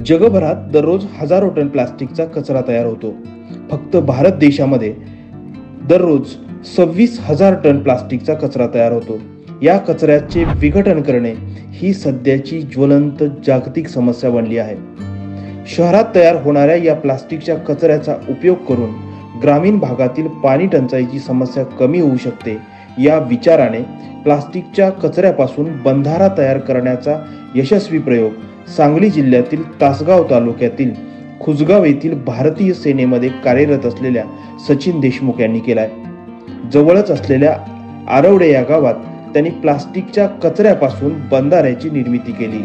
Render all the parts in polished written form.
जगभरात दररोज हजारो टन प्लास्टिकचा कचरा तयार होतो। फक्त भारत देशामध्ये दररोज 26,000 टन प्लास्टिकचा कचरा तयार होतो। या कचऱ्याचे विघटन करणे ही सध्याची ज्वलंत जागतिक समस्या बनली आहे। शहरात तयार होणाऱ्या या प्लास्टिकच्या कचऱ्याचा उपयोग करून ग्रामीण भागातील पाणी टंचाईची समस्या कमी होऊ शकते। या विचाराने प्लास्टिकच्या कचऱ्यापासून बंधारा तयार करण्याचा यशस्वी प्रयोग सांगली जिल्ह्यातील तासगाव तालुक्यातील खुसगाव येथील भारतीय सेनेमध्ये कार्यरत असलेल्या सचिन देशमुख यांनी केलाय। जवळच असलेल्या आरवडे या गावात त्यांनी प्लास्टिकच्या कचऱ्यापासून बंधाऱ्याची निर्मिती केली।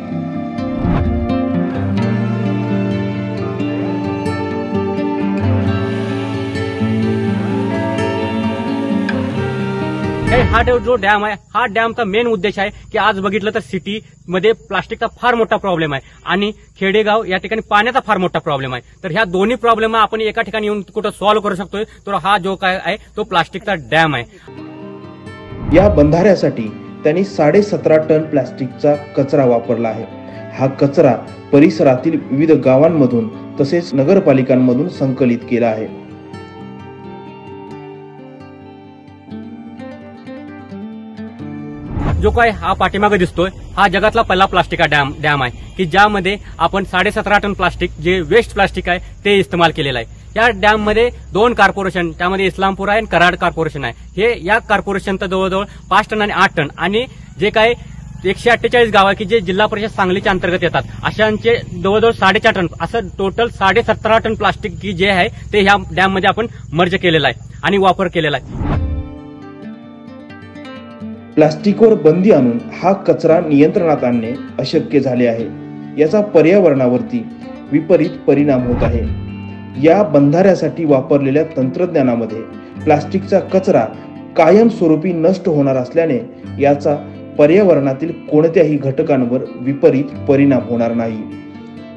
हा जो डॅम आहे, हा डॅमचा मेन उद्देश आहे की आज बघितलं तर सिटी मध्ये प्लास्टिकचा फार मोठा प्रॉब्लेम आहे आणि खेडेगाव या ठिकाणी पाण्याचा फार मोठा प्रॉब्लेम आहे। तर ह्या दोन्ही प्रॉब्लेम आपण एका ठिकाणी येऊन कुठं सॉल्व्ह करू शकतोय, तर हा जो काय आहे तो प्लास्टिकचा डॅम आहे। या बंधाऱ्यासाठी त्यांनी 17.5 टन प्लास्टिकचा कचरा वापरला आहे। हा कचरा परिसरातील विविध गावांमधून तसेच नगरपालिकांमधून संकलित केला आहे। जो काय हा पाठीमागे दिसतोय, हा जगातला पहिला प्लास्टिक डॅम आहे की ज्यामध्ये आपण 17.5 टन प्लास्टिक जे वेस्ट प्लास्टिक आहे ते इस्तेमाल केलेलं आहे। या डॅम मध्ये 2 कॉर्पोरेशन, त्यामध्ये इस्लामपूर आहे आणि कराड कॉर्पोरेशन आहे। हे या कॉर्पोरेशनचं जवळजवळ 5 टन आणि 8 टन आणि जे काय 148 गाव आहे की जे जिल्हा परिषद सांगलीच्या अंतर्गत येतात, अशांचे जवळजवळ 4.5 टन असं टोटल 17.5 टन प्लास्टिक की जे आहे ते ह्या डॅम मध्ये आपण मर्ज केलेलं आहे आणि वापर केलेला आहे। प्लास्टिकवर बंदी आणून हा कचरा नियंत्रणात आणणे अशक्य झाले आहे। याचा पर्यावरणावरती विपरीत परिणाम होत आहे। या बंधाऱ्यासाठी वापरलेल्या तंत्रज्ञानामध्ये प्लास्टिकचा कचरा कायमस्वरूपी नष्ट होणार असल्याने याचा पर्यावरणातील कोणत्याही घटकांवर विपरीत परिणाम होणार नाही।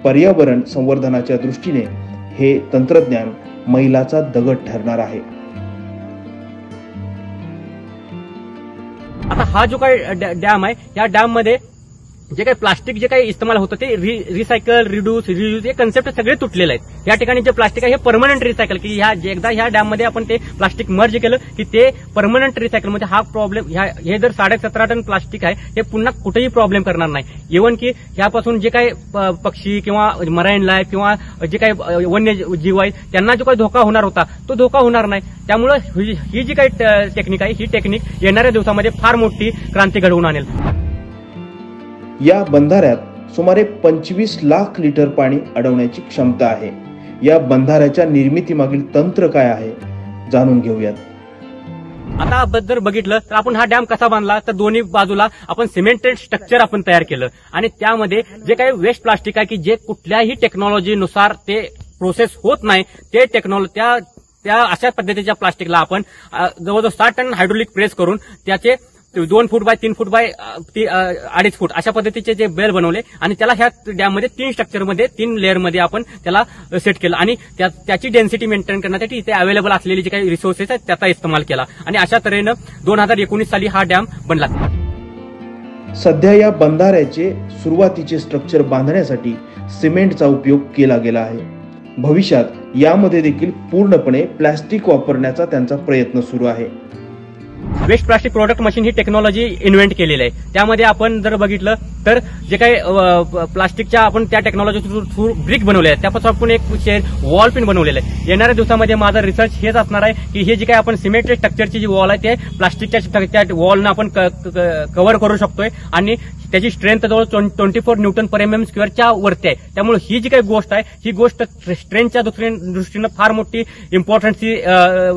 पर्यावरण संवर्धनाच्या दृष्टीने हे तंत्रज्ञान मैलाचा दगड ठरणार आहे। आता हा जो काही डॅम आहे, या डॅम मध्ये जे काही प्लास्टिक जे काही इस्तेमाल होतं ते रिसायकल, रिड्यूस, रियूज हे कन्सेप्ट सगळे तुटलेले आहेत। या ठिकाणी जे प्लास्टिक आहे हे परमनंट रिसायकल की एकदा ह्या डॅम मध्ये आपण ते प्लास्टिक मर्ज केलं की ते परमनंट रिसायकल म्हणजे हा प्रॉब्लेम हे जर 17.5 टन प्लास्टिक आहे हे पुन्हा कुठेही प्रॉब्लेम करणार नाही। इव्हन की ह्यापासून जे काही पक्षी किंवा मराईन लाईफ किंवा जे काही वन्य जीव आहेत त्यांना जो काही धोका होणार होता तो धोका होणार नाही। त्यामुळे ही जी काही टेक्निक आहे ही टेक्निक येणाऱ्या दिवसामध्ये फार मोठी क्रांती घडवून आणेल। या बंधाऱ्यात सुमारे 25 लाख लिटर पाणी अडवण्याची क्षमता आहे। या बंधाऱ्याच्या निर्मितीमागील तंत्र काय आहे जाणून घेऊयात। आता जर बघितलं तर आपण हा डॅम कसा बांधला तर दोन्ही बाजूला आपण सिमेंटेड स्ट्रक्चर आपण तयार केलं आणि त्यामध्ये जे काही वेस्ट प्लास्टिक आहे की जे कुठल्याही टेक्नॉलॉजीनुसार ते प्रोसेस होत नाही ते टेक्नॉलॉजी त्या अशा पद्धतीच्या प्लास्टिकला आपण जवळजवळ 60 टन हायड्रोलिक प्रेस करून त्याचे 2 फूट बाय 3 फूट बाय 2.5 फूट अशा पद्धतीचे जे बेल बनवले आणि त्याला ह्या डॅम मध्ये 3 स्ट्रक्चर मध्ये 3 लेअर मध्ये आपण त्याला सेट केलं आणि त्याची डेन्सिटी मेंटेन करण्यासाठी इथे अवेलेबल असलेली जे काही रिसोर्सेस आहेत त्याचा इस्तेमाल केला आणि अशा तऱ्हेनं 2019 साली हा डॅम बनला। सध्या या बंधाऱ्याचे सुरुवातीचे स्ट्रक्चर बांधण्यासाठी सिमेंटचा उपयोग केला गेला आहे। भविष्यात यामध्ये देखील पूर्णपणे प्लास्टिक वापरण्याचा त्यांचा प्रयत्न सुरू आहे। वेस्ट प्लास्टिक प्रोडक्ट मशीन ही टेक्नॉलॉजी इन्व्हेंट केलेली आहे। त्यामध्ये आपण जर बघितलं तर जे काही प्लास्टिकच्या आपण त्या टेक्नॉलॉजी थ्रू ब्रिक बनवले आहेत त्यापासून आपण एक वॉल पिन बनवलेलं आहे। येणाऱ्या दिवसामध्ये माझा रिसर्च हेच असणार आहे की हे जे काही आपण सिमेंटेड स्ट्रक्चरची जी वॉल आहे ते प्लास्टिकच्या त्या वॉलनं आपण कव्हर करू शकतोय आणि त्याची स्ट्रेंथ जवळ 24 न्यूटन पर mm स्क्वेअरच्या वरती आहे। त्यामुळे ही जी काही गोष्ट आहे ही गोष्ट स्ट्रेंथच्या दृष्टीनं फार मोठी इम्पॉर्टन्सी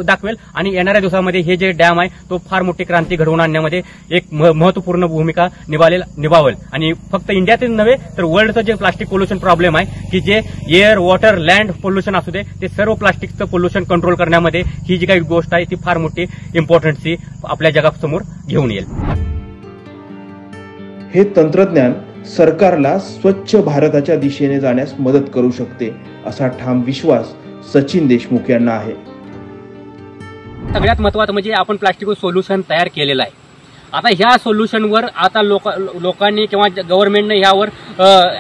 दाखवेल आणि येणाऱ्या दिवसामध्ये हे जे डॅम आहे तो फार मोठी क्रांती घडवून आणण्यामध्ये एक महत्वपूर्ण भूमिका निभावेल आणि फक्त इंडियातील नव्हे तर वर्ल्डचं जे प्लास्टिक पोल्युशन प्रॉब्लेम आहे की जे एअर, वॉटर, लँड पोल्युशन असू दे ते सर्व प्लास्टिकचं पोल्युशन कंट्रोल करण्यामध्ये ही जी काही गोष्ट आहे ती फार मोठी इम्पॉर्टन्सी आपल्या जगासमोर घेऊन येईल। हे तंत्रज्ञान सरकारला स्वच्छ भारताच्या दिशेने जाण्यास मदत करू शकते असा ठाम विश्वास सचिन देशमुख यांना आहे। सगळ्यात महत्त्वाचं म्हणजे आपण प्लास्टिक सोल्युशन तयार केलेलं आहे आता ह्या सोल्युशनवर आता लोकांनी किंवा गव्हर्नमेंटने ह्यावर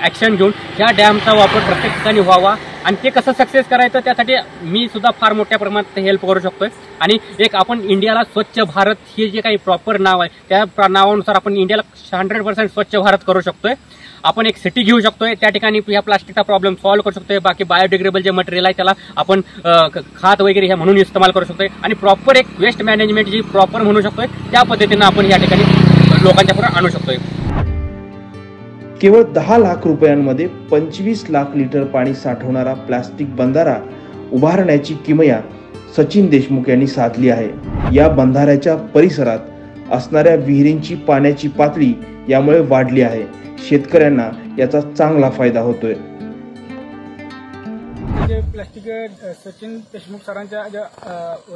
ऍक्शन घेऊन ह्या डॅमचा वापर प्रत्येक ठिकाणी व्हावा आणि ते कसं सक्सेस करायचं त्यासाठी मी सुद्धा फार मोठ्या प्रमाणात हेल्प करू शकतोय. आणि एक आपण इंडियाला स्वच्छ भारत हे जे काही प्रॉपर नाव आहे त्या नावानुसार आपण इंडियाला 100% स्वच्छ भारत करू शकतोय. आपण एक सिटी घेऊ शकतोय, त्या ठिकाणी ह्या प्लास्टिकचा प्रॉब्लेम सॉल्व्ह करू शकतोय. बाकी बायोडिग्रेडेबल जे मटेरियल आहे त्याला आपण खात वगैरे ह्या म्हणून इस्तेमाल करू शकतोय आणि प्रॉपर एक वेस्ट मॅनेजमेंट जी प्रॉपर म्हणू शकतोय त्या पद्धतीनं आपण या ठिकाणी लोकांच्या पुढे आणू शकतोय. केवळ 10 लाख रुपयांमध्ये 25 लाख लिटर पाणी साठवणारा प्लास्टिक बंधारा उभारण्याची किमया सचिन देशमुख यांनी साधली आहे. या बंधाऱ्याच्या परिसरात असणाऱ्या विहिरींची पाण्याची पातळी यामुळे वाढली आहे. शेतकऱ्यांना याचा चांगला फायदा होतोय. जे प्लास्टिक सचिन देशमुख सरांच्या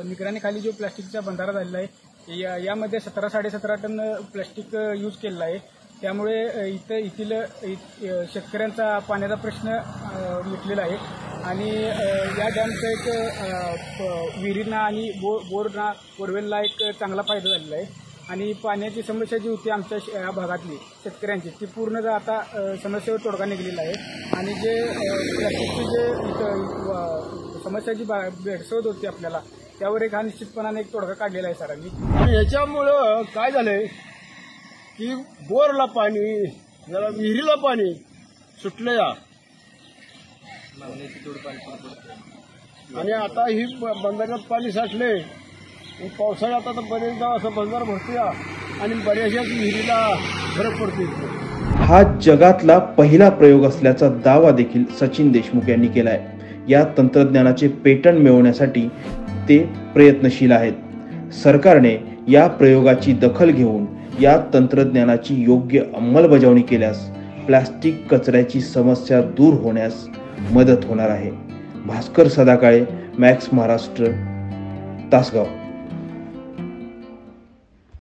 निगराणीखाली जो प्लास्टिकचा बंधारा झालेला आहे यामध्ये 17-17.5 टन प्लास्टिक यूज केलेला आहे. त्यामुळे येथील शेतकऱ्यांचा पाण्याचा प्रश्न मिटलेला आहे आणि या डॅमचा एक विहिरींना आणि बोरवेलला एक चांगला फायदा झालेला आहे. आणि पाण्याची समस्या जी होती आमच्या या भागातली शेतकऱ्यांची ती पूर्ण आता समस्येवर तोडगा निघालेला आहे. आणि जे प्लास्टिकची जे समस्या जी भेडसावत होती आपल्याला त्यावर एक हा निश्चितपणाने एक तोडगा काढलेला आहे सरांनी. आणि याच्यामुळं काय झालंय की बोरला पाणी जरा विहिरीला पाणी सुटलं या आणि आता ही बंधाऱ्यात पाणी साठले. पावसाळ्यात आता बरेचदा असं बंधार भरतोया आणि बऱ्याचशा विहिरीला फरक पडतो. हा जगातला पहिला प्रयोग असल्याचा दावा देखील सचिन देशमुख यांनी केलाय. या तंत्रज्ञानाचे पेटंट मिळवण्यासाठी ते प्रयत्नशील आहेत. सरकारने या प्रयोगाची दखल घेऊन या तंत्रज्ञानाची योग्य अंमलबजावणी केल्यास प्लास्टिक कचऱ्याची समस्या दूर होण्यास मदत होणार आहे. भास्कर सदाकाळे, मॅक्स महाराष्ट्र, तासगाव.